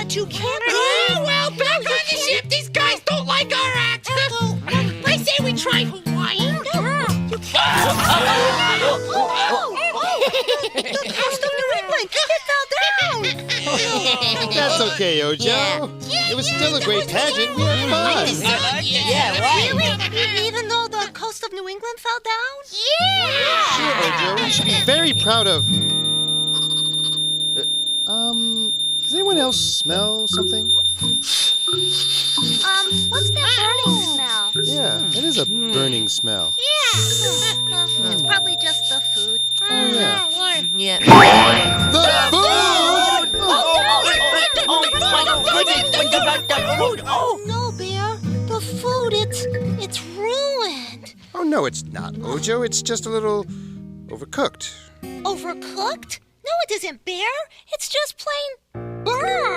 But you can't. Oh, well, back on the ship. These guys don't like our act. I say we try Hawaii. You can't. The coast of New England. It fell down. That's okay, Ojo. It was still a great pageant. We had fun. Yeah, right. Really? Even though the coast of New England fell down? Sure, Ojo. You should be very proud of... does anyone else smell something? What's that burning smell? Yeah, it is a burning smell. It's probably just the food. Oh, yeah. Yeah. The food! No, Bear. The food, it's ruined. Oh, no, it's not, Ojo. It's just a little overcooked. Overcooked? No, it isn't, Bear. It's just plain burned.